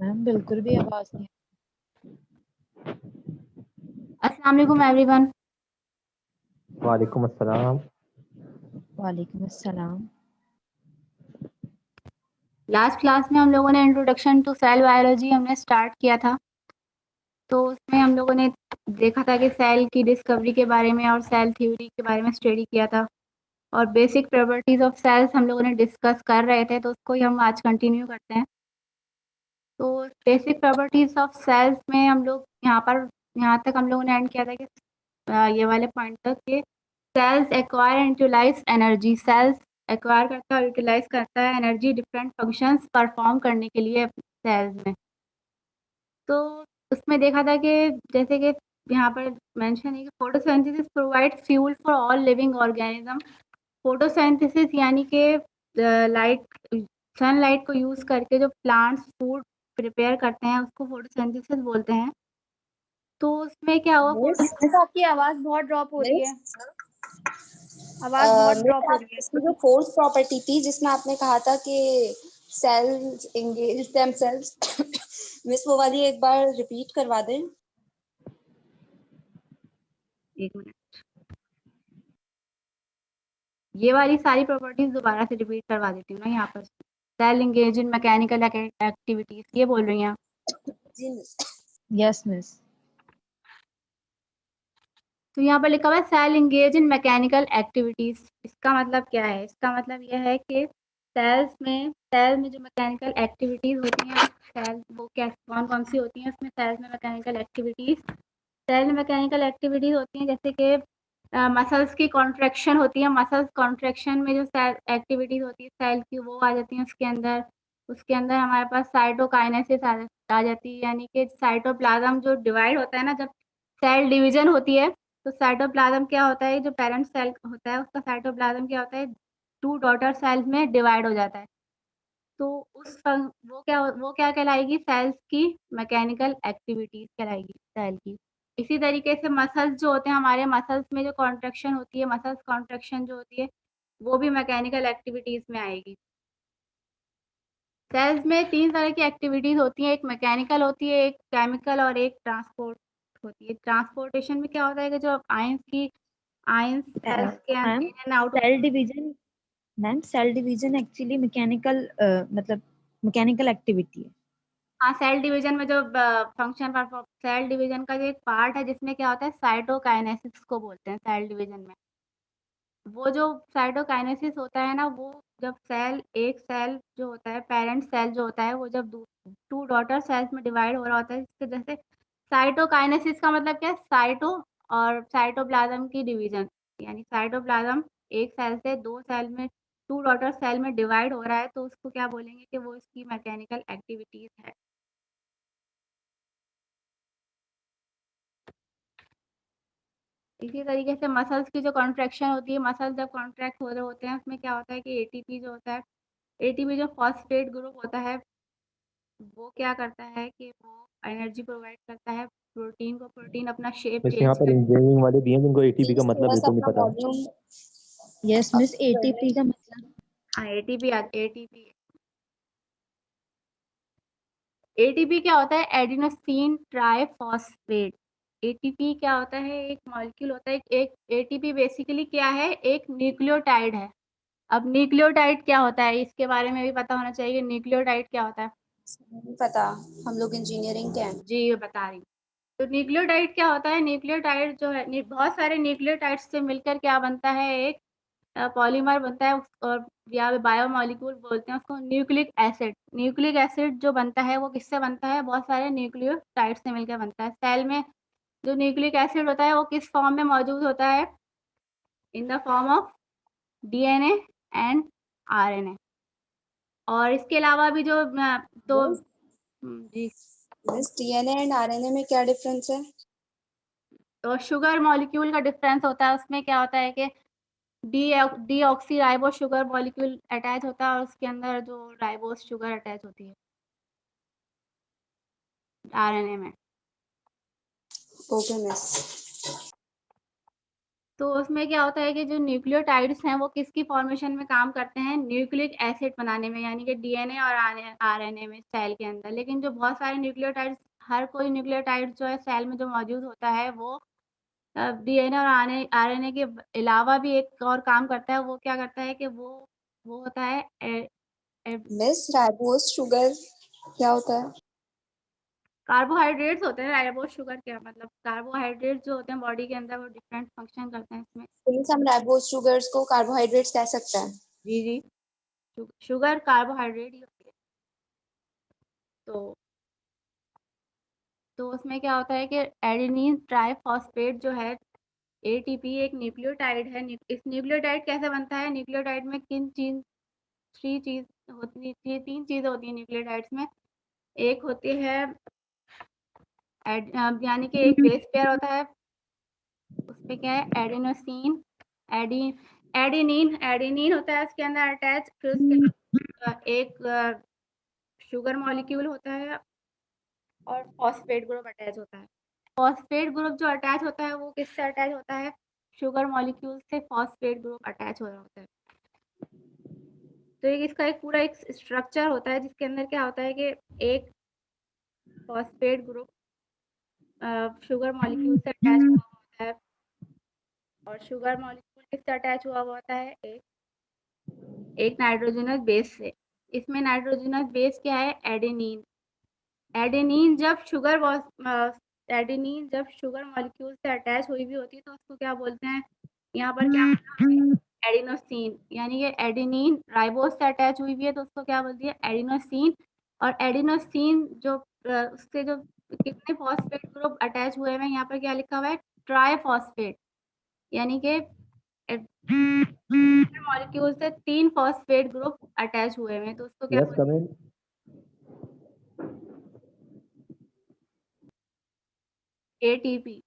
Ma'am बिल्कुल भी आवाज नहीं। अस्सलाम वालेकुम एवरीवन। वालेकुम अस्सलाम। वालेकुम अस्सलाम। लास्ट क्लास में हम लोगों ने इंट्रोडक्शन टू सेल बायोलॉजी हमने स्टार्ट किया था। तो उसमें हम लोगों ने देखा था कि सेल की डिस्कवरी के बारे में और सेल थ्योरी के बारे में स्टडी किया था और बेसिक प्रॉपर्टीज ऑफ सेल्स हम लोगों ने डिस्कस कर रहे थे, तो उसको ही हम आज कंटिन्यू करते हैं। तो बेसिक प्रॉपर्टीज ऑफ सेल्स में हम लोग यहाँ तक हम लोगों ने एंड किया था कि ये वाले पॉइंट तक कि cells acquire and utilise energy. Cells acquire करता है और यूटिलाइज करता है एनर्जी डिफरेंट फंक्शंस परफॉर्म करने के लिए सेल्स में। तो उसमें देखा था कि जैसे कि यहाँ पर मेंशन है कि photosynthesis provides fuel for all living organism. Photosynthesis यानी कि लाइट सनलाइट को यूज़ करके जो प्लांट्स फूड प्रिपेयर करते हैं उसको फोटोसिंथेसिस बोलते हैं। तो उसमें क्या हुआ, मिस आपकी आवाज बहुत ड्रॉप हो रही है। आवाज बहुत ड्रॉप हो रही है। इसकी जो फोर्थ प्रॉपर्टी थी जिसमें आपने कहा था कि सेल्स एंगेज देमसेल्व्स मिस वो वाली एक बार रिपीट करवा दें। एक मिनट, ये वाली सारी प्रॉपर्टीज दोबारा से रिपीट करवा देती हूँ ना। यहाँ पर cell engage in mechanical activities ये बोल रही हैं। जी मिस। Yes miss. तो यहाँ पर लिखा हुआ है cell engage in mechanical activities. इसका मतलब क्या है? इसका मतलब यह है कि सेल में जो मैकेनिकल एक्टिविटीज होती हैं, सेल वो क्या कौन कौन सी होती हैं उसमें सेल्स में मैकेनिकल एक्टिविटीज। सेल में मैकेनिकल एक्टिविटीज होती हैं जैसे कि मसल्स की कॉन्ट्रैक्शन होती है। मसल्स कॉन्ट्रैक्शन में जो सेल एक्टिविटीज होती है सेल की वो आ जाती हैं उसके अंदर हमारे पास साइटोकाइनेसिस आ जाती है, यानी कि साइटोप्लाज्म जो डिवाइड होता है ना, जब सेल डिवीजन होती है तो साइटोप्लाज्म क्या होता है, जो पेरेंट सेल होता है उसका साइटोप्लाज्म क्या होता है, 2 डॉटर सेल्स में डिवाइड हो जाता है। तो वो क्या कहलाएगी, सेल्स की मैकेनिकल एक्टिविटीज कहलाएगी सेल की। इसी तरीके से मसल्स जो होते हैं, हमारे मसल्स में जो कॉन्ट्रैक्शन होती है, मसल्स कॉन्ट्रैक्शन जो होती है वो भी मैकेनिकल एक्टिविटीज में आएगी। सेल्स में 3 तरह की एक्टिविटीज होती हैं, एक मैकेनिकल होती है, एक केमिकल और एक ट्रांसपोर्ट होती है। ट्रांसपोर्टेशन में क्या होता है कि जो आयंस सेल्स के ma'am in and out. Cell division actually mechanical मतलब मैकेनिकल एक्टिविटी है। हाँ, सेल डिवीजन में जो फंक्शन परफॉर्म, सेल डिवीजन का जो एक पार्ट है जिसमें क्या होता है, साइटोकाइनेसिस को बोलते हैं सेल डिवीजन में। वो जो साइटोकाइनेसिस होता है ना, वो जब एक सेल जो होता है, पेरेंट सेल जो होता है, वो जब 2 डॉटर सेल्स में डिवाइड हो रहा होता है, जिसके जैसे साइटोकाइनेसिस का मतलब क्या है, साइटो और साइटोप्लाज्म की डिवीजन, यानी साइटोप्लाज्म एक सेल से 2 सेल में, 2 डॉटर सेल में डिवाइड हो रहा है, तो उसको क्या बोलेंगे कि वो इसकी मैकेनिकल एक्टिविटीज है। इसी तरीके से मसल्स की जो कॉन्ट्रैक्शन होती है, मसल जब कॉन्ट्रैक्ट हो रहे होते हैं उसमें क्या होता है कि एटीपी जो होता है, एटीपी जो फॉस्फेट ग्रुप होता है, वो क्या करता है कि वो एनर्जी प्रोवाइड करता है प्रोटीन को। प्रोटीन अपना शेप वैसे यहाँ चेंज पर कर। इंजीनियरिंग वाले भी हैं जिनको एटीपी का मतलब थोड़ा सा बिल्कुल नहीं अपना पता। वॉल्यूम यस मिस, एटीपी का मतलब हाँ, एटीपी क्या होता है, एडिनोसिन ट्राइफॉस्फेट। एटीपी क्या होता है, एक मॉलिक्यूल होता है, एक एटीपी बेसिकली क्या है, एक न्यूक्लियोटाइड है। अब न्यूक्लियोटाइड क्या होता है इसके बारे में भी पता होना चाहिए। न्यूक्लियोटाइड क्या होता है? नहीं पता, हम लोग इंजीनियरिंग के हैं। जी बता रही हूँ। तो न्यूक्लियोटाइड क्या होता है, न्यूक्लियोटाइड जो है, बहुत सारे न्यूक्लियोटाइड्स से मिलकर क्या बनता है, एक पॉलीमर बनता है और या बायोमॉलिक्यूल बोलते हैं उसको, न्यूक्लिक एसिड। न्यूक्लिक एसिड जो बनता है वो किससे बनता है, बहुत सारे न्यूक्लियोटाइड से मिलकर बनता है। सेल में जो न्यूक्लिक एसिड होता है वो किस फॉर्म में मौजूद होता है, in the form of DNA and RNA. और इसके अलावा भी जो जी, मिस डीएनए एंड आरएनए में क्या डिफरेंस है? तो शुगर मॉलिक्यूल का डिफरेंस होता है। उसमें क्या होता है कि deoxy ribose sugar molecule attach होता है और उसके अंदर जो राइबोस शुगर अटैच होती है आरएनए में। Okay miss. तो उसमें क्या होता है कि जो न्यूक्लियोटाइड्स हैं वो किसकी फॉर्मेशन में काम करते हैं, न्यूक्लिक एसिड बनाने में, यानी कि डीएनए और आरएनए में सेल के अंदर। लेकिन जो बहुत सारे न्यूक्लियोटाइड्स, हर कोई न्यूक्लियोटाइड जो है सेल में जो मौजूद होता है वो डीएनए और आरएनए के अलावा भी एक और काम करता है। वो क्या करता है कि वो होता है मिस राइबोज शुगर क्या होता है? कार्बोहाइड्रेट्स होते हैं। राइबोज शुगर क्या मतलब, कार्बोहाइड्रेट्स जो होते हैं बॉडी के अंदर वो डिफरेंट फंक्शन करते हैं इसमें। मीन्स हम राइबोज शुगर्स को कार्बोहाइड्रेट्स कह सकते हैं। जी शुगर कार्बोहाइड्रेट ही होती है। तो उसमें क्या होता है कि एडेनिन ट्राइफॉस्फेट जो है एटीपी एक न्यूक्लियोटाइड है। इस न्यूक्लियोटाइड कैसे बनता है, न्यूक्लियोटाइड में तीन चीज़ होती है, तीन चीज़ें होती हैं न्यूक्लियोटाइड्स में। एक होती है यानी कि एक बेस पेयर होता है, उसपे क्या है एडेनोसिन, एडेनिन होता है उसके अंदर अटैच। फिर उसके एक शुगर मॉलिक्यूल होता है और फॉस्फेट ग्रुप अटैच होता है। फॉस्फेट ग्रुप जो अटैच होता है वो किससे अटैच होता है, शुगर मॉलिक्यूल से फॉस्फेट ग्रुप अटैच हो रहा होता है। तो इसका एक पूरा एक स्ट्रक्चर होता है जिसके अंदर क्या होता है कि एक फॉस्फेट ग्रुप शुगर मॉलिक्यूल से अटैच हुआ होता है, और शुगर मॉलिक्यूल किससे अटैच हुआ होता है, एक नाइट्रोजनस बेस से। इसमें नाइट्रोजनस बेस क्या है, एडेनिन। एडेनिन जब शुगर मॉलिक्यूल से अटैच हुई भी होती है तो उसको क्या बोलते हैं, यहाँ पर क्या एडिनोसिन। यानी कि एडेनिन राइबोज से अटैच हुई भी है तो उसको क्या बोलती है, एडिनोसिन। और एडिनोसिन जो उससे जो कितने फॉस्फेट ग्रुप अटैच हुए हैं, यहाँ पर क्या लिखा हुआ है, ट्राइफॉस्फेट। यानी कि मॉलिक्यूल से 3 फॉस्फेट ग्रुप अटैच हुए हैं तो उसको क्या यस कम इन। एटीपी।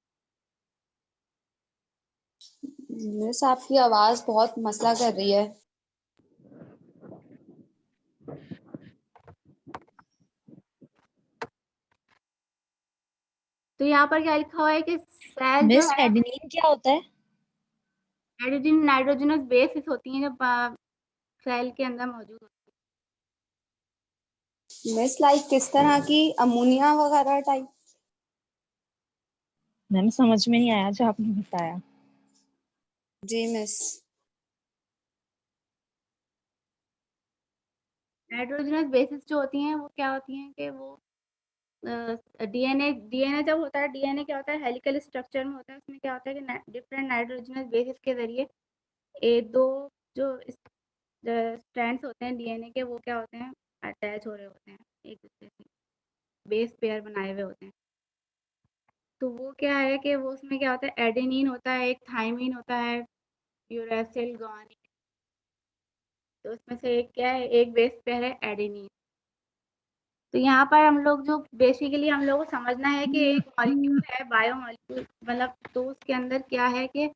मिस आपकी आवाज बहुत मसला कर रही है। तो यहाँ पर क्या लिखा हुआ है कि सेल जो मिस है, एडेनिन क्या होता है? एडिनिन नाइट्रोजनस बेसिस होती हैं जो सेल के अंदर मौजूद होती मिस लाइक किस तरह की, अमोनिया वगैरह टाइप? मैम समझ में नहीं आया जो आपने बताया। जी मिस। है। नाइट्रोजनस बेसिस जो होती हैं वो क्या होती हैं कि वो डीएनए जब होता है, डीएनए क्या होता है, हेलिकल स्ट्रक्चर में होता है। उसमें क्या होता है कि डिफरेंट नाइट्रोजनस बेसिस के जरिए दो जो स्ट्रैंड्स होते हैं डीएनए के, वो क्या होते हैं, अटैच हो रहे होते हैं एक दूसरे से, बेस पेयर बनाए हुए होते हैं। तो वो क्या है कि वो उसमें क्या होता है, एडेनिन होता है, एक थाइमिन होता है, यूरेसिल गुआनिन। तो उसमें से एक क्या है, एक बेस पेयर है एडेनिन। तो यहाँ पर हम लोग जो बेसिकली हम लोग को समझना है कि एक मॉलिक्यूल है, बायो मॉलिक्यूल मतलब, तो उसके अंदर क्या है कि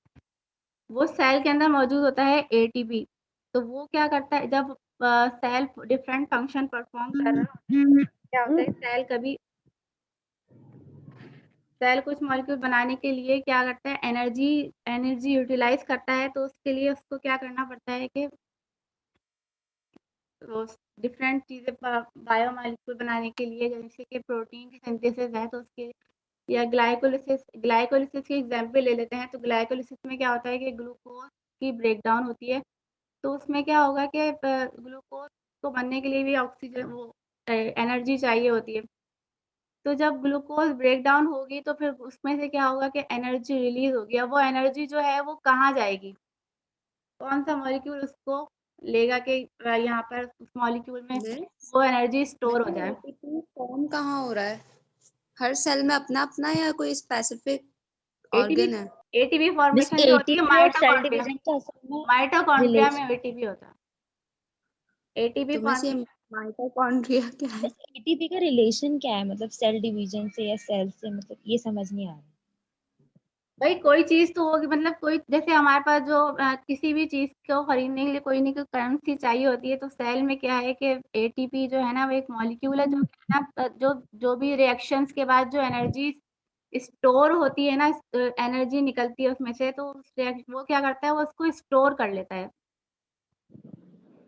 वो सेल के अंदर मौजूद होता है एटीपी। तो वो क्या करता है, जब सेल डिफरेंट फंक्शन परफॉर्म कर रहा होता है, क्या होता है, सेल कुछ मॉलिक्यूल बनाने के लिए क्या करता है, एनर्जी यूटिलाइज करता है। तो उसके लिए उसको क्या करना पड़ता है कि डिफरेंट चीज़ें बायो मॉलिक्यूल बनाने के लिए, जैसे कि प्रोटीन की सिंथेसिस है तो उसके, या ग्लाइकोलिसिस की एग्जाम्पल ले लेते हैं। तो ग्लाइकोलिसिस में क्या होता है कि ग्लूकोज की ब्रेकडाउन होती है। तो उसमें क्या होगा कि ग्लूकोज को बनने के लिए भी ऑक्सीजन, वो एनर्जी चाहिए होती है। तो जब ग्लूकोज ब्रेकडाउन होगी तो फिर उसमें से क्या होगा कि एनर्जी रिलीज होगी। अब वो एनर्जी जो है वो कहाँ जाएगी, कौन सा मॉलिक्यूल उसको लेगा कि यहाँ पर उस मॉलिक्यूल में मिस वो एनर्जी स्टोर हो जाए। एटीपी फॉर्म कहाँ हो रहा है? हर सेल में अपना अपना या कोई स्पेसिफिक एटीपी ऑर्गन है? एटीपी मिस फॉर्मेशन जो होती है एटीपी और सेल डिवीजन का असल में माइटोकॉन्ड्रिया में रिलेशन। एटीपी होता है। एटीपी तो मिस ये फॉर्मेशन, माइटोकॉन्ड्रिया क्या है? मिस एटीपी का रिलेशन क्या है, मतलब सेल डिवीजन से या सेल से, मतलब ये समझ नहीं आ रहा। भाई कोई चीज़ तो होगी, मतलब कोई, जैसे हमारे पास जो किसी भी चीज़ को खरीदने के लिए कोई नहीं कोई करेंसी चाहिए होती है। तो सेल में क्या है कि एटीपी जो है ना वो एक मॉलिक्यूल है जो कि ना जो जो भी रिएक्शंस के बाद जो एनर्जी स्टोर होती है ना, एनर्जी निकलती है उसमें से, तो वो क्या करता है, वो उसको स्टोर कर लेता है।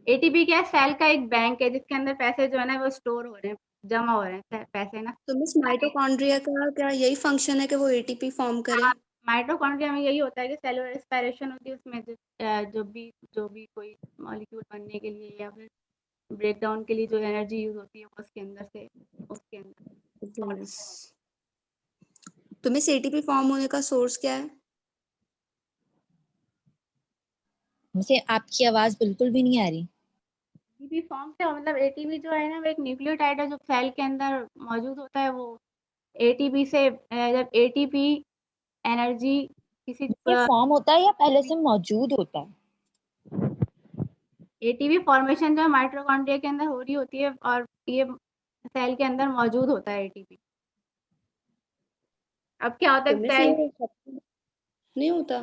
एटीपी क्या है, सेल का एक बैंक है जिसके अंदर पैसे जो है ना वो स्टोर हो रहे हैं, जमा हो रहे हैं पैसे ना। तो मिस माइटोकॉन्ड्रिया का क्या यही फंक्शन है कि वो एटीपी फॉर्म करे? माइटोकॉन्ड्रिया में यही होता है कि सेलुलर रेस्पिरेशन होती है, उसमें जो भी कोई मॉलिक्यूल बनने के लिए या फिर ब्रेकडाउन के लिए जो एनर्जी यूज होती है वो उसके अंदर। तो मिस एटीपी फॉर्म होने का सोर्स क्या है? मुझे आपकी आवाज बिल्कुल भी नहीं आ रही। एटीपी फॉर्म क्या मतलब, एटीपी जो है ना वो एक न्यूक्लियोटाइड है जो सेल के अंदर मौजूद होता है। वो एटीपी से जब एटीपी एनर्जी किसी ये फॉर्म होता है या पहले से मौजूद होता है? एटीपी फॉर्मेशन जो माइटोकॉन्ड्रिया के अंदर हो रही होती है और ये सेल के अंदर मौजूद होता है एटीपी। अब क्या होता है, तो मिस सेल ये नहीं होता?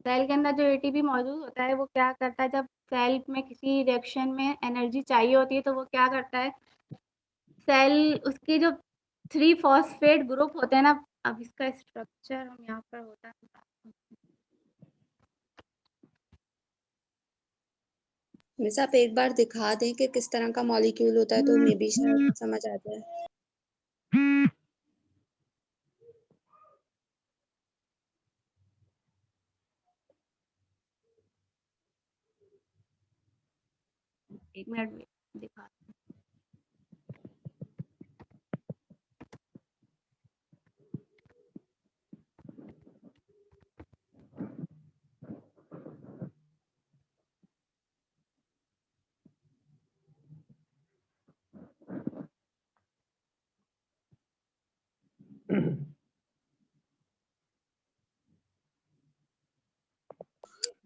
सेल के अंदर जो एटीपी मौजूद होता है वो क्या करता है, जब सेल में किसी रिएक्शन में एनर्जी चाहिए होती है तो वो क्या करता है, सेल उसके जो 3 फॉस्फेट ग्रुप होते हैं ना, अब इसका स्ट्रक्चर हम यहाँ पर होता है, मिस आप एक बार दिखा दें कि किस तरह का मॉलिक्यूल होता है तो मे बी शायद समझ आ जाए। एक मिनट दिखा।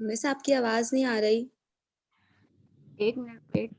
मिस आपकी आवाज नहीं आ रही। एक मिनट वेट।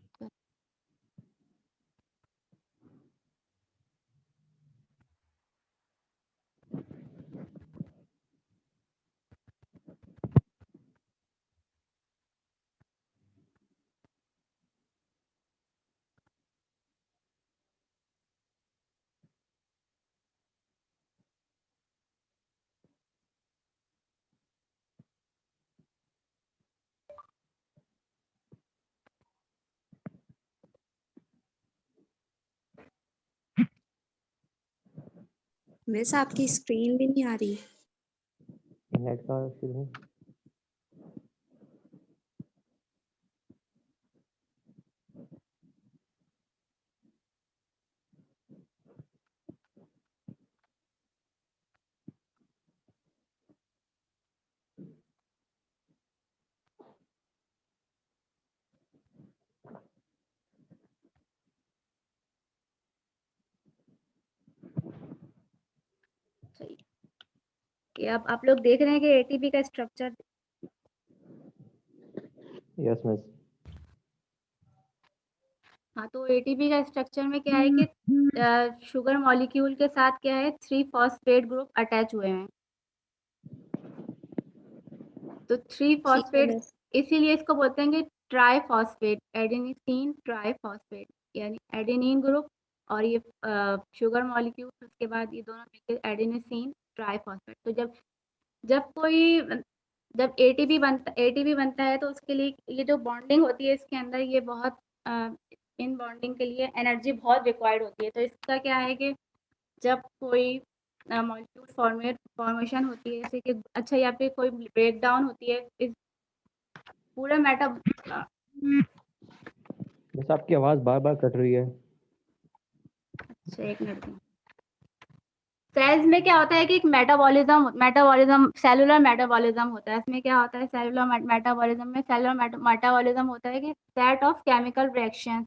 मिस आपकी स्क्रीन भी नहीं आ रही। नेट का शुरू। सही, ये अब आप लोग देख रहे हैं कि एटीपी का स्ट्रक्चर। Yes miss. हाँ, तो एटीपी का स्ट्रक्चर में क्या है कि शुगर मॉलिक्यूल के साथ क्या है, 3 फॉस्फेट ग्रुप अटैच हुए हैं। तो 3 ठीक है फॉस्फेट, मिस। इसीलिए इसको बोलते हैं कि ट्राइफॉस्फेट, एडेनिन ट्राइफॉस्फेट, यानी एडेनिन ग्रुप और ये शुगर मॉलिक्यूल, उसके बाद ये दोनों मिलकर एडेनिन ट्राइफॉस्फेट। तो जब एटीपी बनता है तो उसके लिए ये जो बॉन्डिंग होती है इसके अंदर, ये बहुत इन बॉन्डिंग के लिए एनर्जी बहुत रिक्वायर्ड होती है। तो इसका क्या है कि जब कोई मॉलिक्यूल फॉर्मेशन होती है, जैसे कि अच्छा या फिर कोई ब्रेक डाउन होती है, इस पूरा बस आपकी आवाज बार बार कट रही है। अच्छा एक मिनट में। सेल्स में क्या होता है कि एक मेटाबॉलिज्म सेलुलर मेटाबॉलिज्म होता है। इसमें क्या होता है, सेलुलर मेटाबॉलिज्म में सेलुलर मेटाबॉलिज्म होता है कि सेट ऑफ केमिकल रिएक्शन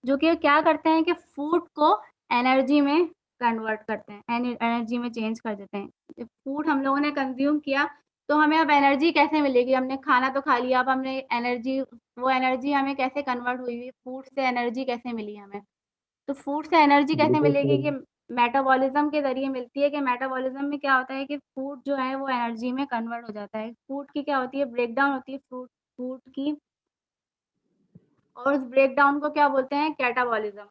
जो कि क्या करते हैं कि फूड को एनर्जी में कन्वर्ट करते हैं, एनर्जी में चेंज कर देते हैं। जब फूड हम लोगों ने कंज्यूम किया तो हमें अब एनर्जी कैसे मिलेगी, हमने खाना तो खा लिया, अब हमने एनर्जी, वो एनर्जी हमें कैसे कन्वर्ट हुई, फूड से एनर्जी कैसे मिली हमें। तो फूड से एनर्जी कैसे ग्लूकोज मिलेगी कि लेवल। मेटाबॉलिज्म के जरिए मिलती है। कि मेटाबॉलिज्म में क्या होता है कि फूड जो है वो एनर्जी में कन्वर्ट हो जाता है। फूड की क्या होती है, ब्रेकडाउन होती है फूड की, और उस ब्रेकडाउन को क्या बोलते हैं, कैटाबॉलिज्म।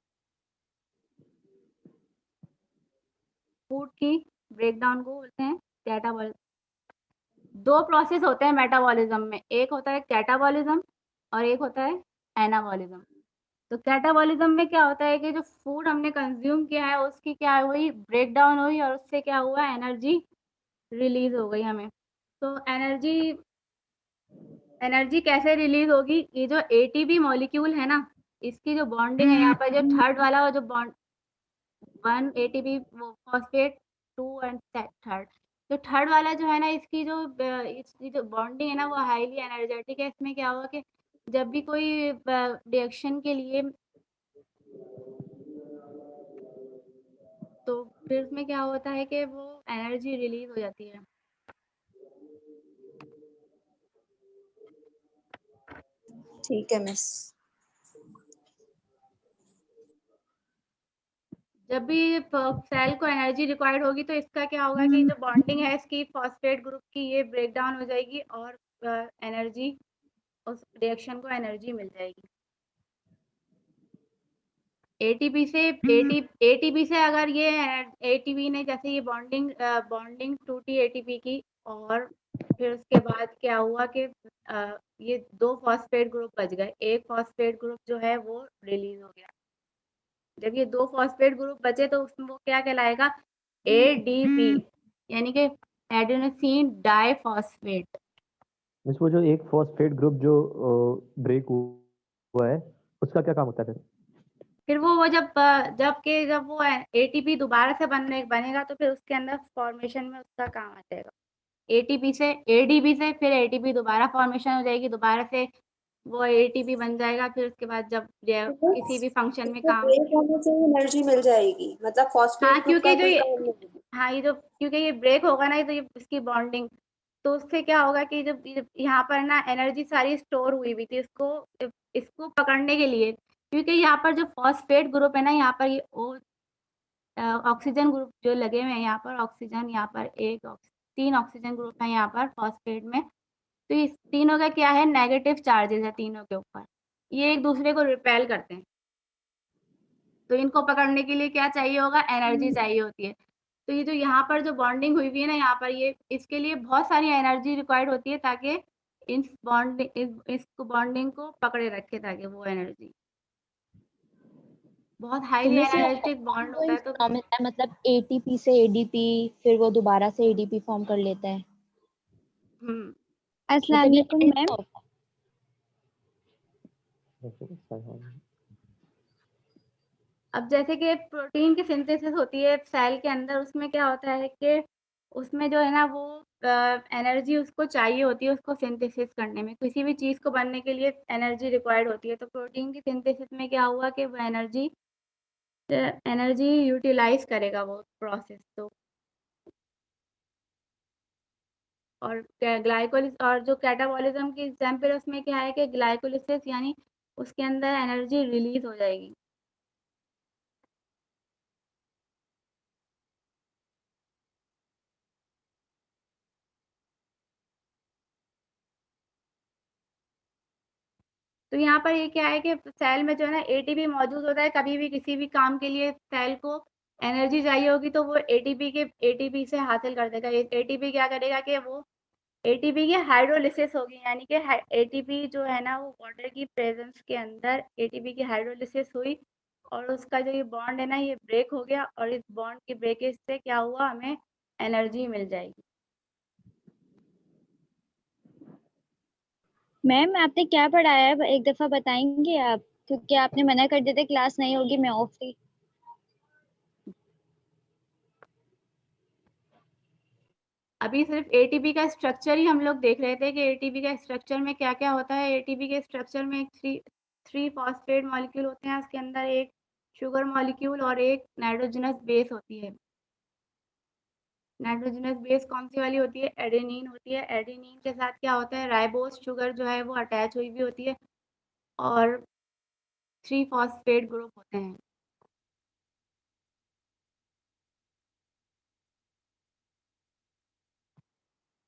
फूड की ब्रेकडाउन को बोलते हैं कैटाबॉलिज्म। 2 प्रोसेस होते हैं मेटाबॉलिज्म में, एक होता है कैटाबॉलिज्म और एक होता है एनाबॉलिज्म। तो कैटाबॉलिज्म में क्या होता है कि जो फूड हमने कंज्यूम किया है उसकी क्या हुई, ब्रेकडाउन हुई और उससे क्या हुआ, एनर्जी रिलीज हो गई हमें। तो एनर्जी कैसे रिलीज होगी, ये जो एटीपी मॉलिक्यूल है ना, इसकी जो बॉन्डिंग है यहाँ पर, जो थर्ड वाला जो bond 1 ATP phosphate 2 and third, जो थर्ड वाला जो है ना, इसकी जो बॉन्डिंग है ना वो हाईली एनर्जेटिक है। इसमें क्या हुआ कि जब भी कोई रिएक्शन के लिए, तो फिर उसमें क्या होता है कि वो एनर्जी रिलीज हो जाती है। ठीक है मिस। जब भी सेल को एनर्जी रिक्वायर्ड होगी तो इसका क्या होगा कि जो बॉन्डिंग है इसकी फॉस्फेट ग्रुप की, ये ब्रेक डाउन हो जाएगी और एनर्जी, उस रिएक्शन को एनर्जी मिल जाएगी। एटीपी से अगर ये एटीपी ने, जैसे ये बॉन्डिंग टूटी एटीपी की, और फिर उसके बाद क्या हुआ कि ये 2 फॉस्फेट ग्रुप बच गए, एक फॉस्फेट ग्रुप जो है वो रिलीज हो गया। जब ये 2 फॉस्फेट ग्रुप बचे तो उसमें वो क्या कहलाएगा, एडीपी, यानी कि एडेनोसिन डाइफॉस्फेट। मिस वो जो एक फॉस्फेट ग्रुप जो ब्रेक हुआ है उसका क्या काम होता है फिर? फिर वो जब वो एटीपी दोबारा से बनेगा तो फिर उसके अंदर फॉर्मेशन में उसका काम आ जाएगा। एटीपी से एडीपी से फिर एटीपी दोबारा फॉर्मेशन हो जाएगी, दोबारा से वो एटीपी बन जाएगा। फिर उसके बाद जब किसी भी फंक्शन में काम, ब्रेक होने से एनर्जी मिल जाएगी, मतलब हाँ फॉस्फेट ग्रुप क्योंकि का जो कोई ये काम नहीं है। हाँ ये जो क्योंकि ये ब्रेक होगा ना, तो ये इसकी बॉन्डिंग, तो उससे क्या होगा कि जब यहाँ पर ना एनर्जी सारी स्टोर हुई हुई थी, इसको पकड़ने के लिए, क्योंकि यहाँ पर जो फॉस्फेट ग्रुप है ना, यहाँ पर ये ऑक्सीजन ग्रुप जो लगे हुए हैं यहाँ पर, ऑक्सीजन, यहाँ पर 3 ऑक्सीजन ग्रुप है यहाँ पर फॉस्फेट में। तो इस तीनों का क्या है, नेगेटिव चार्जेस है तीनों के ऊपर, ये एक दूसरे को रिपेल करते हैं। तो इनको पकड़ने के लिए क्या चाहिए होगा, एनर्जी चाहिए होती है। तो ये जो यहाँ पर जो बॉन्डिंग हुई हुई है ना, यहाँ पर ये इसके लिए बहुत सारी एनर्जी रिक्वायर्ड होती है ताकि इस बॉन्डिंग को पकड़े रखे, ताकि वो एनर्जी, बहुत तो हाईली मिस ये एनर्जेटिक बॉन्ड होता है। तो फिनोमेना है, मतलब एटीपी से एडीपी, फिर वो दोबारा से एडीपी फॉर्म कर लेता है। अस्सलाम मतलब ये वालेकुम मैम। ऐसा होता अब जैसे कि प्रोटीन की सिंथेसिस होती है सेल के अंदर, उसमें क्या होता है कि उसमें जो है ना वो एनर्जी उसको चाहिए होती है, उसको सिंथेसिस करने में, किसी भी चीज़ को बनने के लिए एनर्जी रिक्वायर्ड होती है। तो प्रोटीन की सिंथेसिस में क्या हुआ कि वो एनर्जी यूटिलाइज करेगा वो प्रोसेस। तो और ग्लाइकोलिस, और जो कैटाबॉलिज्म की एग्जांपल है उसमें क्या है कि ग्लाइकोलिसिस, यानी उसके अंदर एनर्जी रिलीज हो जाएगी। तो यहाँ पर ये क्या है कि सेल में जो है ना एटीपी मौजूद होता है, कभी भी किसी भी काम के लिए सेल को एनर्जी चाहिए होगी तो वो एटीपी से हासिल कर देगा। एटीपी क्या करेगा कि वो एटीपी की हाइड्रोलिसिस होगी, यानी कि एटीपी जो है ना वो वाटर की प्रेजेंस के अंदर एटीपी की हाइड्रोलिसिस हुई, और उसका जो ये बॉन्ड है ना ये ब्रेक हो गया, और इस बॉन्ड की ब्रेकेज से क्या हुआ, हमें एनर्जी मिल जाएगी। मैम आपने क्या पढ़ाया है, एक दफा बताएंगे आप, क्योंकि आपने मना कर दिया था क्लास नहीं होगी, मैं ऑफ थी। अभी सिर्फ एटीपी का स्ट्रक्चर ही हम लोग देख रहे थे कि एटीपी का स्ट्रक्चर में क्या क्या होता है। एटीपी के स्ट्रक्चर में थ्री फॉस्फेट मॉलिक्यूल होते हैं, उसके अंदर एक शुगर मॉलिक्यूल और एक नाइट्रोजनस बेस होती है। नाइट्रोजनस बेस कौन सी वाली होती है, एडेनिन होती है। एडेनिन के साथ क्या होता है, राइबोस शुगर जो है वो अटैच हुई भी होती है, और 3 फॉस्फेट ग्रुप होते हैं।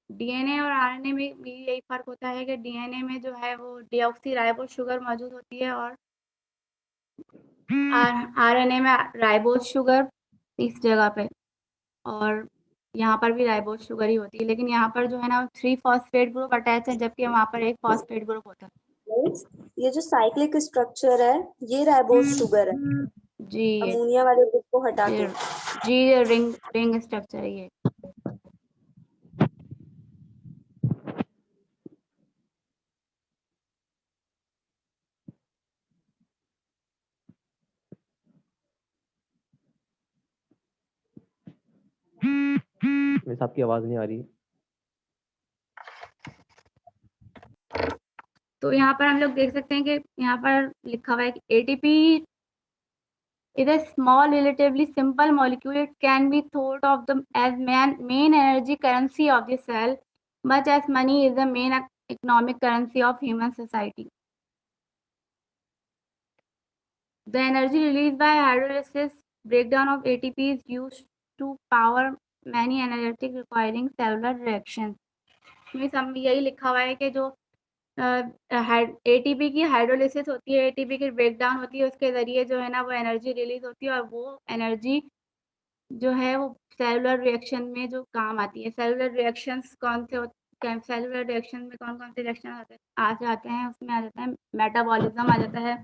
डीएनए और आरएनए में भी यही फर्क होता है कि डीएनए में जो है वो डीऑक्सी राइबोस शुगर मौजूद होती है, और आरएनए में राइबोस शुगर इस जगह पे। और यहाँ पर भी राइबोज शुगर ही होती है, लेकिन यहाँ पर जो है ना 3 फॉस्फेट ग्रुप अटैच है, जबकि वहाँ पर एक फॉस्फेट ग्रुप होता है। ये जो साइक्लिक स्ट्रक्चर है ये राइबोज शुगर है, जी ये अमोनिया वाले ग्रुप को हटा के। जी रिंग स्ट्रक्चर है ये। मिस आपकी आवाज नहीं आ रही। तो यहाँ पर हम लोग देख सकते हैं कि यहाँ पर लिखा हुआ है कि ATP is a small, relatively simple molecule. It can be thought of as main energy currency of the cell, much as money is the main economic currency of human society. The energy released by hydrolysis breakdown of ATP is used to power many energetic requiring cellular reactions. इसमें यही लिखा हुआ है कि जो ATP की hydrolysis होती है, ATP की ब्रेकडाउन होती है, उसके ज़रिए जो है ना वो एनर्जी रिलीज होती है और वो एनर्जी जो है वो सेलुलर रिएक्शन में जो काम आती है। सेलुलर रिएक्शंस कौन से होते हैं? सेलुलर रिएक्शन में कौन-कौन से रिएक्शन आ जाते हैं? उसमें आ जाता है मेटाबॉलिज्म आ जाता है।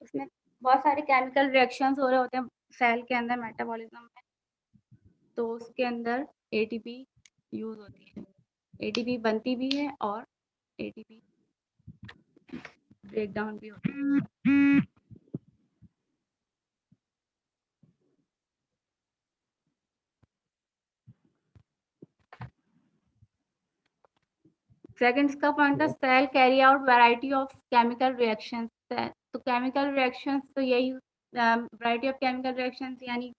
उसमें बहुत सारे केमिकल रिएक्शंस हो रहे होते हैं सेल के अंदर मेटाबॉलिज्म में, तो उसके अंदर ATP यूज़ होती है। ATP बनती भी है और ATP ब्रेकडाउन भी होती है। सेकंड इसका पॉइंट है cell carry out variety of chemical reactions. तो केमिकल रिएक्शंस तो यही वैरायटी ऑफ केमिकल रिएक्शंस यानी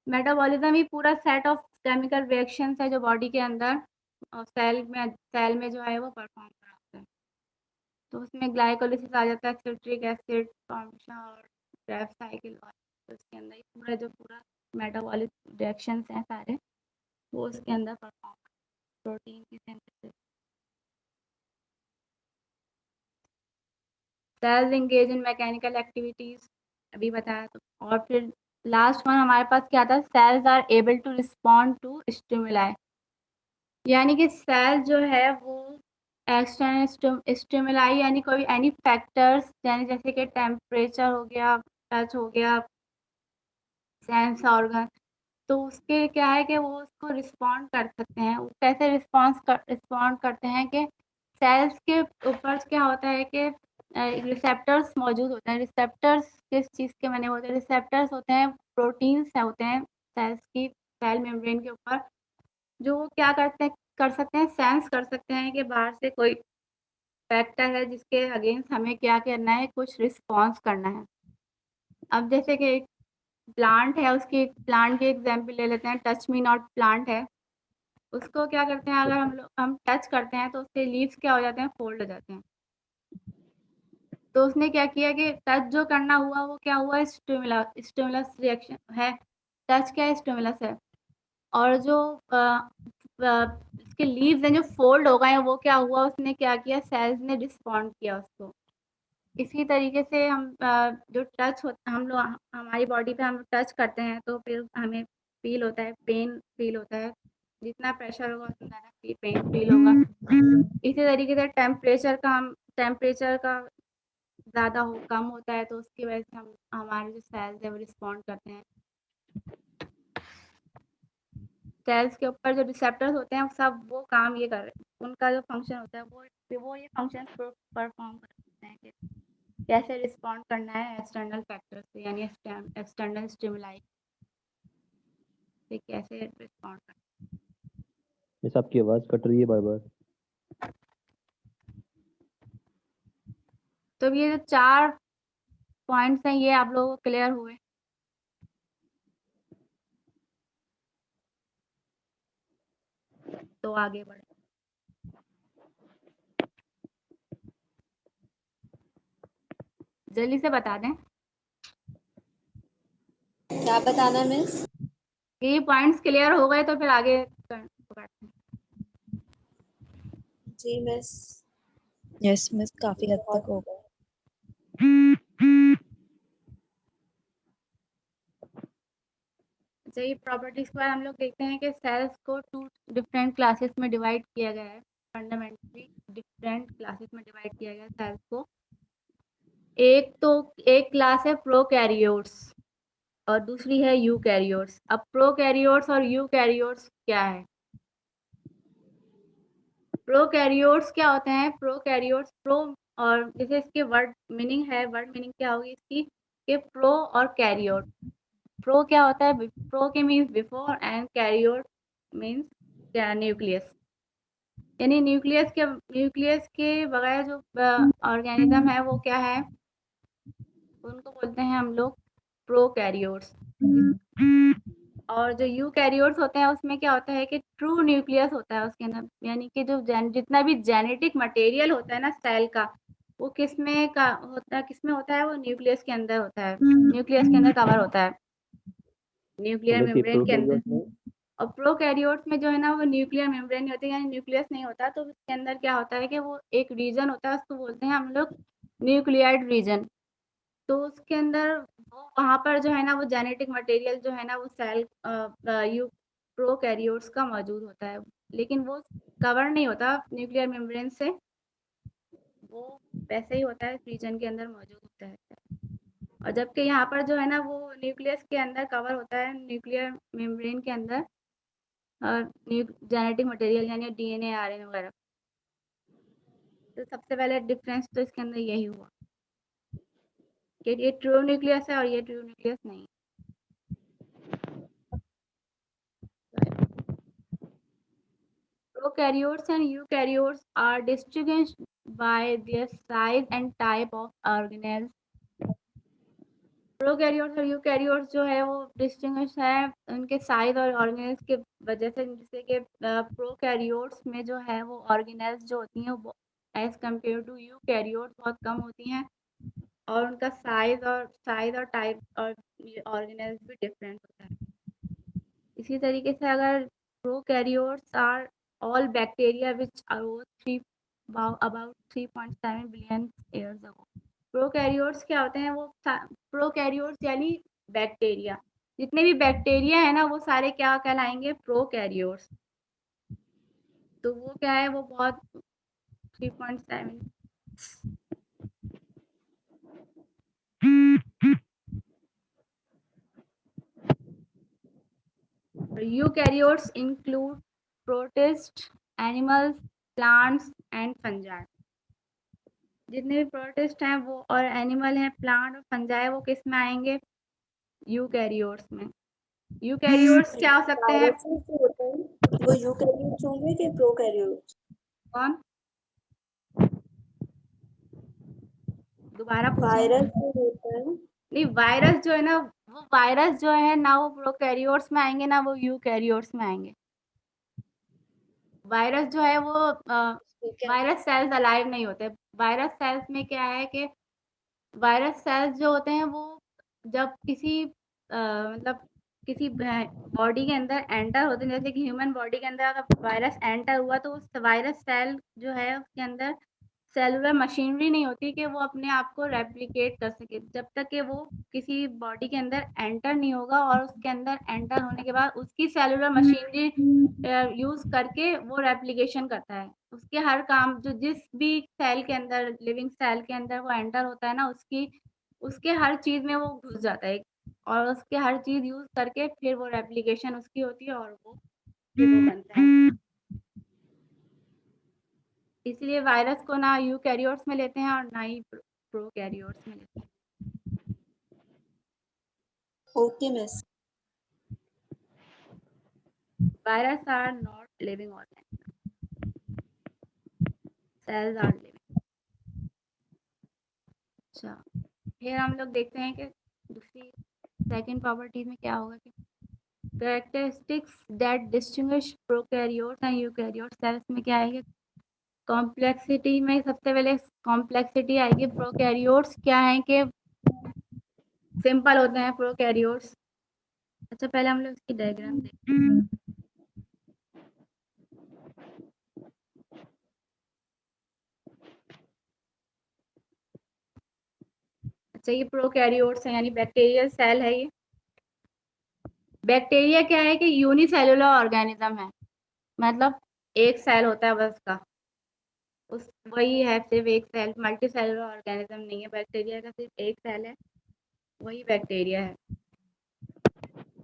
मेटाबॉलिज्म ही पूरा सेट ऑफ केमिकल रिएक्शंस है जो बॉडी के अंदर सेल में जो है वो परफॉर्म कराता है। तो उसमें ग्लाइकोलिसिस आ जाता है, सिट्रिक एसिड फॉर्मेशन और क्रैब साइकिल, और तो उसके अंदर पूरा मेटाबॉलिक रिएक्शंस हैं सारे, वो उसके अंदर परफॉर्म प्रोटीन की synthesis. Cells engage in mechanical activities अभी बताया। तो और फिर लास्ट वन हमारे पास क्या था? Cells are able to respond to stimuli, यानी कि सेल जो है वो एक्सटर्नल स्टिमुलाई यानी कोई एनी फैक्टर्स यानी जैसे कि टेम्परेचर हो गया, टच हो गया, सेंस ऑर्गन, तो उसके क्या है कि वो उसको रिस्पॉन्ड कर सकते हैं। वो कैसे रिस्पॉन्ड करते हैं कि सेल्स के ऊपर क्या होता है कि रिसेप्टर्स मौजूद होते हैं। रिसेप्टर्स किस चीज़ के बने होते हैं? रिसेप्टर्स होते हैं प्रोटीन्स होते हैं सेल्स की सेल मेम्ब्रेन के ऊपर, जो क्या कर सकते हैं, सेंस कर सकते हैं कि बाहर से कोई फैक्टर है जिसके अगेंस्ट हमें क्या करना है, कुछ रिस्पॉन्स करना है। अब जैसे कि एक प्लांट है, उसकी प्लांट की एग्जांपल ले लेते हैं। टच मी नॉट प्लांट है, उसको क्या करते हैं, अगर हम टच करते हैं तो उसके लीव्स क्या हो जाते हैं, फोल्ड हो जाते हैं। तो उसने क्या किया कि टच जो करना हुआ वो क्या हुआ, स्टिमुलस रिएक्शन है। टच क्या है? स्टिमुलस है। और जो इसके लीव्स हैं जो फोल्ड हो गए हैं, वो क्या हुआ, उसने क्या किया, सेल्स ने रिस्पॉन्ड किया उसको। इसी तरीके से हम जो टच होता हम लोग हमारी बॉडी पे हम टच करते हैं तो फिर हमें फील होता है, पेन फील होता है। जितना प्रेशर होगा उतना ज़्यादा पेन फील होगा। इसी तरीके से टेम्परेचर का ज़्यादा कम होता है तो उसकी वजह से हम हमारे जो सेल्स है वो रिस्पॉन्ड करते हैं। सेल्स के ऊपर जो रिसेप्टर्स होते हैं सब वो काम ये कर रहे हैं, उनका जो फंक्शन होता है वो ये फंक्शन परफॉर्म करते हैं कि कैसे रिस्पॉन्ड करना है एक्सटर्नल फैक्टर से, यानी एक्सटर्नल स्टिमुलाई से कैसे रिस्पॉन्ड करना है। मिस आपकी आवाज कट रही है बार बार। तो ये जो 4 पॉइंट्स हैं ये आप लोगों को क्लियर हुए? तो आगे बढ़े। जल्दी से बता दें। क्या बताना है मिस? ये पॉइंट्स क्लियर हो गए तो फिर आगे पढ़ते हैं। जी मिस। यस मिस, काफी हद तक हो गया। अच्छा, ये प्रॉपर्टीज के बाद हम लोग देखते हैं कि सेल्स को 2 डिफरेंट क्लासेस में डिवाइड किया गया है। फंडामेंटली डिफरेंट क्लासेस में डिवाइड किया गया है सेल्स को। एक क्लास है प्रोकैरियोट्स और दूसरी है यूकैरियोट्स। अब प्रोकैरियोट्स और यूकैरियोट्स क्या है? प्रोकैरियोट्स क्या होते हैं? प्रोकैरियोट्स और जैसे इसके वर्ड मीनिंग क्या होगी इसकी कि प्रो और कैरियोट। प्रो क्या होता है? प्रो के means before and karyote means nucleus. यानी न्यूक्लियस के बगैर जो ऑर्गेनिज्म है वो क्या है? उनको बोलते हैं हम लोग प्रोकैरियोट्स। और जो यूकैरियोट्स होते हैं उसमें क्या होता है कि ट्रू न्यूक्लियस होता है उसके अंदर, यानी कि जो जितना भी जेनेटिक मटेरियल होता है ना सेल का, वो किसमें होता है? वो न्यूक्लियस के अंदर होता है, न्यूक्लियस के अंदर कवर होता है, न्यूक्लियर मतलब कि मेम्ब्रेन के अंदर। प्रोकैरियोट में और प्रोकैरियोट्स में जो है ना वो न्यूक्लियर मेम्ब्रेन नहीं होती, यानी न्यूक्लियस नहीं होता। तो उसके अंदर क्या होता है कि वो एक रीजन होता है, उसको बोलते हैं हम लोग न्यूक्लियाइड रीजन। तो उसके अंदर वो वहाँ पर जो है ना वो जेनेटिक मटेरियल जो है ना वो सेल यू प्रोकैरियोट्स का मौजूद होता है, लेकिन वो कवर नहीं होता न्यूक्लियर मेम्ब्रेन से, वो वैसे ही होता है, इस रीजन के अंदर मौजूद होता है। और जबकि यहाँ पर जो है ना वो न्यूक्लियस के अंदर कवर होता है, न्यूक्लियर मेम्ब्रेन के अंदर जेनेटिक मटेरियल यानी डीएनए आरएनए वगैरह। तो सबसे पहले डिफरेंस तो इसके अंदर यही हुआ कि ये ट्रू न्यूक्लियस है और ये ट्रू न्यूक्लियस नहीं। Prokaryotes and eukaryotes are distinguished by their size and type of organelles. Prokaryotes और यूकैरियोट्स जो है वो डिस्टिंग्विश है उनके साइज और ऑर्गेनेल्स के वजह से, जैसे कि प्रोकैरियोट्स में जो है वो ऑर्गेनेल्स जो होती हैं वो एज कम्पेयर टू यूकैरियोट्स बहुत कम होती हैं, और उनका साइज और टाइप और ऑर्गेनेल्स भी डिफरेंट होता है। इसी तरीके से अगर prokaryotes are all bacteria which arose about 3.7 billion years ago। Prokaryotes क्या होते हैं? वो प्रोकैरियोट्स यानी बैक्टीरिया, जितने भी बैक्टीरिया है ना वो सारे क्या कहलाएंगे? प्रोकैरियोट्स। तो वो क्या है? वो बहुत 3.7 eukaryotes include protist, animals, plants and fungi. जितने भी प्रोटिस्ट हैं वो और एनिमल हैं, प्लांट और फंजाई, वो किस में आएंगे? यूकैरियोट्स में। यूकैरियोट्स क्या हो सकते हैं? वायरसेस जो होते हैं वो यूकैरियोट्स होंगे कि प्रोकैरियोट्स? कौन? दोबारा पूछें। वायरस जो होता है नहीं, वायरस जो है ना वो वायरस जो है ना वो प्रोकैरियोट्स में आएंगे ना वो यूकैरियोट्स में आएंगे। वायरस जो है वो वायरस सेल्स अलाइव नहीं होते। वायरस सेल्स में क्या है कि वायरस सेल्स जो होते हैं वो जब मतलब किसी बॉडी के अंदर एंटर होते हैं, जैसे कि ह्यूमन बॉडी के अंदर अगर वायरस एंटर हुआ तो उस वायरस सेल जो है उसके अंदर सेलुलर मशीनरी नहीं होती कि वो अपने आप को रेप्लिकेट कर सके, जब तक कि वो किसी बॉडी के अंदर एंटर नहीं होगा। और उसके अंदर एंटर होने के बाद उसकी सेलुलर मशीनरी यूज करके वो रेप्लिकेशन करता है। उसके हर काम जो जिस भी सेल के अंदर, लिविंग सेल के अंदर वो एंटर होता है ना, उसके हर चीज में वो घुस जाता है और उसके हर चीज यूज करके फिर वो रेप्लिकेशन उसकी होती है और फिर वो बनता है। इसलिए वायरस को ना यूकैरियोट्स में लेते हैं और ना ही प्रोकैरियोट्स में लेते हैं। Okay miss. Virus are not living organism, cells are living. अच्छा, फिर हम लोग देखते हैं कि दूसरी सेकंड प्रॉपर्टीज में क्या होगा कि characteristics that distinguish prokaryotes and eukaryotes cells में क्या आएगी? कॉम्प्लेक्सिटी में सबसे पहले कॉम्प्लेक्सिटी आएगी। प्रोकैरियोट्स क्या है कि सिंपल होते हैं प्रोकैरियोट्स। अच्छा, पहले हम लोग इसकी डायग्राम देखते हैं। अच्छा, ये प्रोकैरियोट्स है यानी बैक्टीरियल सेल है ये। बैक्टीरिया क्या है कि यूनिसेलुलर ऑर्गेनिज्म है, मतलब एक सेल होता है बस उसका, उस वही है, सिर्फ एक सेल, मल्टी सेलुलर ऑर्गेनिज्म नहीं है। बैक्टीरिया का सिर्फ एक सेल है, वही बैक्टीरिया है।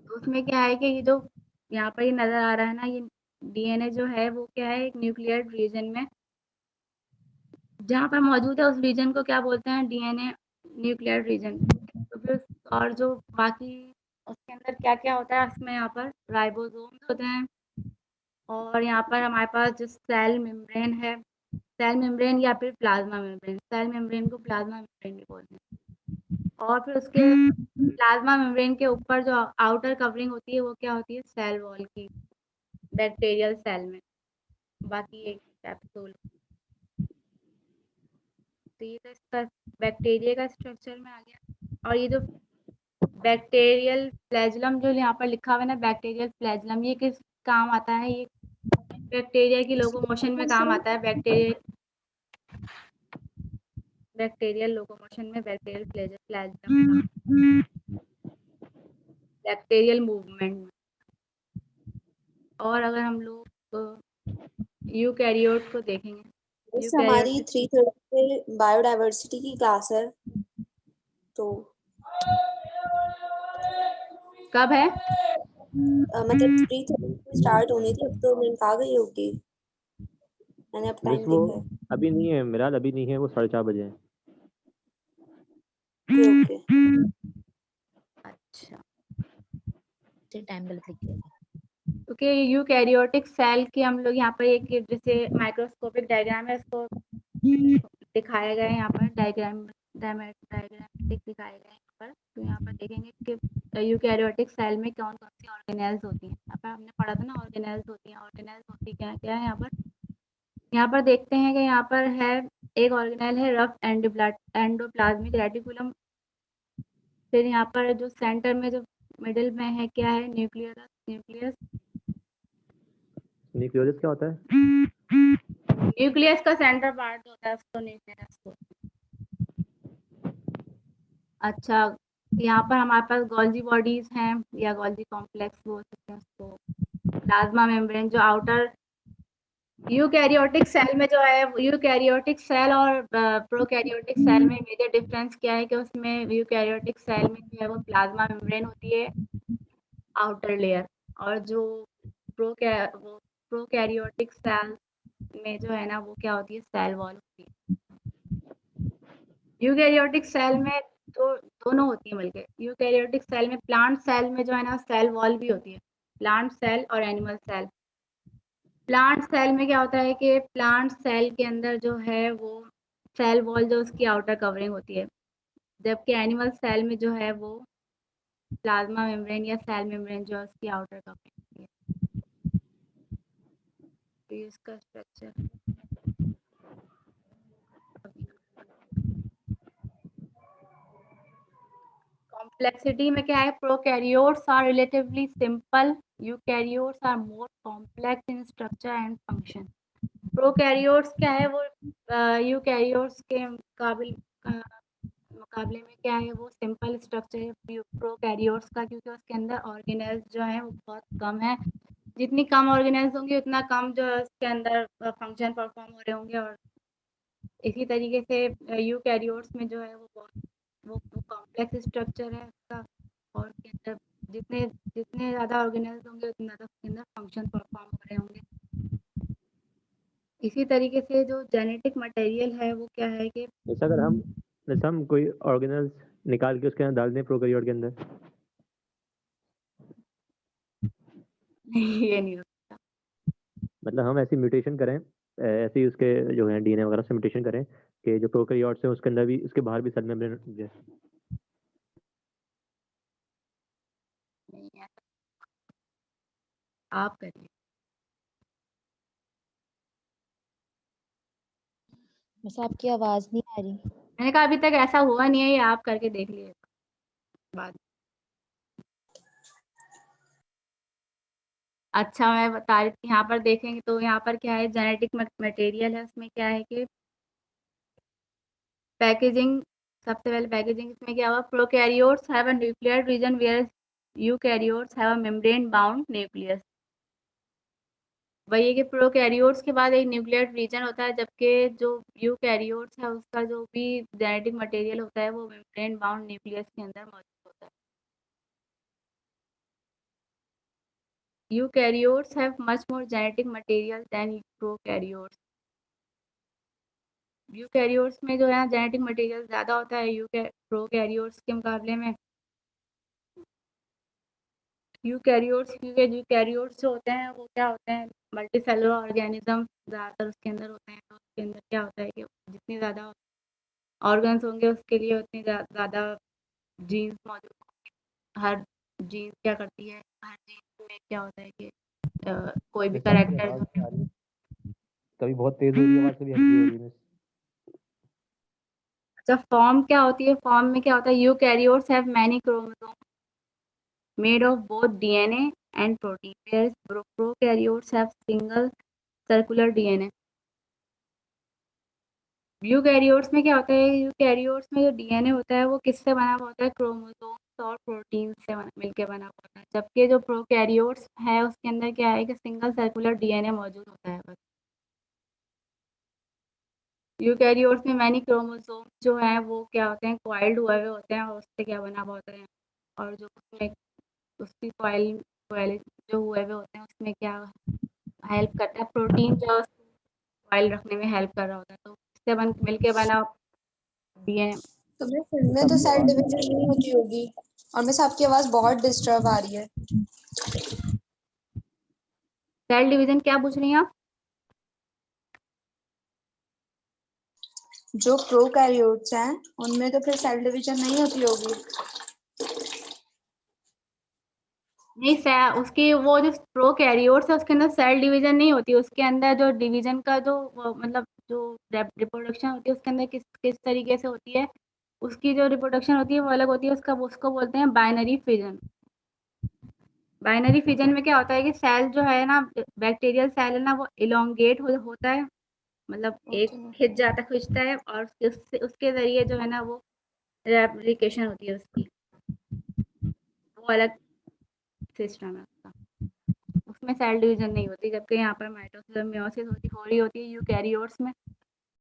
तो उसमें क्या है कि ये जो यहाँ पर ये नज़र आ रहा है ना, ये डीएनए जो है वो क्या है, एक न्यूक्लियर रीजन में जहाँ पर मौजूद है, उस रीजन को क्या बोलते हैं, डीएनए न्यूक्लियर रीजन। तो फिर और जो बाकी उसके अंदर क्या-क्या होता है, उसमें यहाँ पर राइबोसोम्स होते हैं, और यहाँ पर हमारे पास जो सेल मेम्ब्रेन है, सेल मेम्ब्रेन या फिर प्लाज्मा मेम्ब्रेन, सेल मेम्ब्रेन को प्लाज्मा मेम्ब्रेन भी बोलते हैं। और फिर उसके प्लाज्मा मेम्ब्रेन के ऊपर जो आउटर कवरिंग होती है वो क्या होती है, सेल वॉल की, बैक्टीरियल सेल में। बाकी एक कैप्सूल। तो ये तो इसका बैक्टीरिया का स्ट्रक्चर में आ गया। और ये जो बैक्टीरियल फ्लैजुलम जो यहाँ पर लिखा हुआ है ना, बैक्टीरियल फ्लैजुलम, ये किस काम आता है, ये बैक्टीरिया की लोकोमोशन में काम आता है। बैक्टीरियल लोकोमोशन में बैक्टीरियल फ्लैजुलम, बैक्टीरियल मूवमेंट में। और अगर हम लोग यूकैरियोट को देखेंगे, इस हमारी 330 पे बायोडायवर्सिटी की क्लास है, तो कब है? मतलब 330 पे स्टार्ट होनी थी, अब तो लिंक आ गई होगी, मैंने अब मिस टाइम वो देखा है। अभी नहीं है मेरा, अभी नहीं है, वो 4:30 बजे है। Okay okay. अच्छा, टाइम गलत लिख दिया। क्योंकि यूकैरियोटिक सेल की हम लोग यहाँ पर एक जैसे माइक्रोस्कोपिक डायग्राम है, इसको दिखाया गया है यहाँ पर, डायग्रामेटिक दिखाया गया है यहाँ पर। तो यहाँ पर देखेंगे कि यूकैरियोटिक सेल में कौन कौन सी ऑर्गेनेल्स होती हैं। यहाँ पर हमने पढ़ा था ना, ऑर्गेनेल्स होती हैं। ऑर्गेनेल्स होती क्या क्या है यहाँ पर देखते हैं कि यहाँ पर है एक ऑर्गेनेल है रफ एंडोप्लाज्मिक रेटिकुलम। फिर यहाँ पर जो सेंटर में, जो मिडिल में है, क्या है, न्यूक्लियस। न्यूक्लियस क्या होता है? न्यूक्लियस का सेंटर पार्ट होता है, उसको न्यूक्लियस को। अच्छा, यहाँ पर हमारे पास गोल्जी बॉडीज हैं या गोल्जी कॉम्प्लेक्स बोल सकते हैं उसको। प्लाज्मा मेम्ब्रेन जो आउटर यूकैरियोटिक सेल में जो है, यूकैरियोटिक सेल और प्रोकैरियोटिक सेल में मेजर डिफरेंस क्या है कि उसमें यूकैरियोटिक सेल में जो है वो प्लाज्मा मेम्ब्रेन होती है, आउटर लेयर। और जो प्रोकैरियोटिक सेल में जो है ना, वो क्या होती है, सेल वॉल होती है। यूकैरियोटिक सेल में तो दोनों होती है, बल्कि यूकैरियोटिक सेल में, प्लांट सेल में जो है ना, सेल वॉल भी होती है, प्लांट सेल और एनिमल सेल। प्लांट सेल में क्या होता है कि प्लांट सेल के अंदर जो है वो सेल वॉल जो उसकी आउटर कवरिंग होती है, जबकि एनिमल सेल में जो है वो प्लाज्मा मेम्ब्रेन या सेल मेम्ब्रेन जो है उसकी आउटर कवरिंग होती है। तो ये इसका स्ट्रक्चर है। कॉम्प्लेक्सिटी में क्या है, prokaryotes are relatively simple, eukaryotes are more complex in structure and function. Prokaryotes क्या है, वो यूकैरियोट्स के मुकाबले में क्या है, वो सिंपल स्ट्रक्चर है प्रोकैरियोट्स का, क्योंकि उसके अंदर ऑर्गेनेल्स जो हैं वो बहुत कम है। जितनी कम ऑर्गेनेल्स होंगी उतना कम जो है उसके अंदर फंक्शन परफॉर्म हो रहे होंगे। और इसी तरीके से यूकैरियोट्स में जो है वो कॉम्प्लेक्स स्ट्रक्चर है उसका, और उसके अंदर जितने जितने ज़्यादा ऑर्गेनेल्स होंगे उतने ज़्यादा उसके अंदर फंक्शन परफॉर्म हो रहे होंगे। इसी तरीके से जो जेनेटिक मटेरियल है वो क्या है कि जैसे हम कोई ऑर्गेनल्स निकाल के उसके अंदर डाल दें प्रोकैरियोट के अंदर, ये नहीं होता। मतलब हम ऐसी म्यूटेशन करें, ऐसे ही उसके जो है डीएनए वगैरह से म्यूटेशन करें कि जो प्रोकैरियोट्स है उसके अंदर भी, उसके बाहर भी सेल मेम्ब्रेन जाए। नहीं ऐसा आप करिए। बस आपकी आवाज नहीं आ रही। मैंने कहा अभी तक ऐसा हुआ नहीं है, ये आप करके देख लिए बाद। अच्छा, मैं बता रही थी, यहाँ पर देखेंगे तो यहाँ पर क्या है, जेनेटिक मटेरियल है, उसमें क्या है कि पैकेजिंग। सबसे पहले पैकेजिंग इसमें क्या हुआ, prokaryotes have a nuclear region where eukaryotes have a membrane bound nucleus. वही है कि प्रोकैरियोट्स के बाद एक न्यूक्लियर रीजन होता है, जबकि जो यूकैरियोट्स है उसका जो भी जेनेटिक मटेरियल होता है वो मेम्ब्रेन बाउंड न्यूक्लियस के अंदर मौजूद होता है। Eukaryotes have much more genetic material than prokaryotes. Eukaryotes में जो है जेनेटिक मटेरियल ज़्यादा होता है प्रोकैरियोट्स के मुकाबले में। यूकैरियोट्स क्योंकि यूकैरियोट्स जो होते हैं वो क्या होते हैं, मल्टी सेलुलर ऑर्गेनिज्म ज़्यादातर उसके अंदर होते हैं। तो उसके अंदर क्या होता है कि जितनी ज़्यादा ऑर्गन्स होंगे उसके लिए उतनी ज़्यादा जीन्स मौजूद होंगे। हर जीन क्या करती है, हर जीन में क्या होता है कि कोई भी मिस आपकी कैरेक्टर आवाज जो नहीं आ रही, कभी बहुत तेज हो रही है आवाज, कभी हल्की हो रही है मिस। जब फॉर्म क्या होती है, फॉर्म में क्या होता है, eukaryotes have many chromosome made of both DNA and protein, whereas prokaryotes have single circular DNA. Eukaryotes में क्या होता है, यूकैरियोट्स में जो डीएनए होता है वो किससे बना हुआ होता है, क्रोमोसोम्स और प्रोटीन से मिलकर बना हुआ होता है। जबकि जो प्रोकैरियोट्स है उसके अंदर क्या है कि सिंगल सर्कुलर डीएनए मौजूद होता है बस। यूकैरियोट्स में मैनी क्रोमोसोम्स जो हैं वो क्या होते हैं, कॉइल्ड हुए हुए होते हैं और उससे क्या बना हुआ होता है, और जो उसमें उसकी कॉइल कॉइल जो हुए हुए होते हैं उसमें क्या हेल्प करता है, प्रोटीन जो कॉइल रखने में हेल्प कर रहा होता है। तो इससे मिलके बना डीएनए। तो मिस इनमें तो आपकी सेल आवाज डिवीजन नहीं होती होगी, और मिस आपकी आवाज बहुत डिस्टर्ब आ रही है। सेल डिवीजन क्या पूछ रही हैं आप? जो प्रोकैरियोट्स हैं उनमें तो फिर सेल डिवीजन नहीं होती होगी। नहीं, उसकी वो जो प्रोकैरियोट्स है उसके अंदर सेल डिवीजन नहीं होती, उसके अंदर जो डिवीजन का जो मतलब जो रिप्रोडक्शन होती है उसके अंदर किस किस तरीके से होती है, उसकी जो रिप्रोडक्शन होती है वो अलग होती है, उसको बोलते हैं बाइनरी फिजन। बाइनरी फिजन में क्या होता है कि सेल जो है ना, बैक्टीरियल सेल है ना, वो इलोंगेट होता है, मतलब एक खिंचता है और उसके जरिए जो है ना वो रेप्लिकेशन होती है उसकी, वो अलग सिस्टम है उसका, उसमें सेल डिवीजन नहीं होती। जबकि यहाँ पर माइटोसिस और मियोसिस हो रही होती है यूकैरियोट्स में।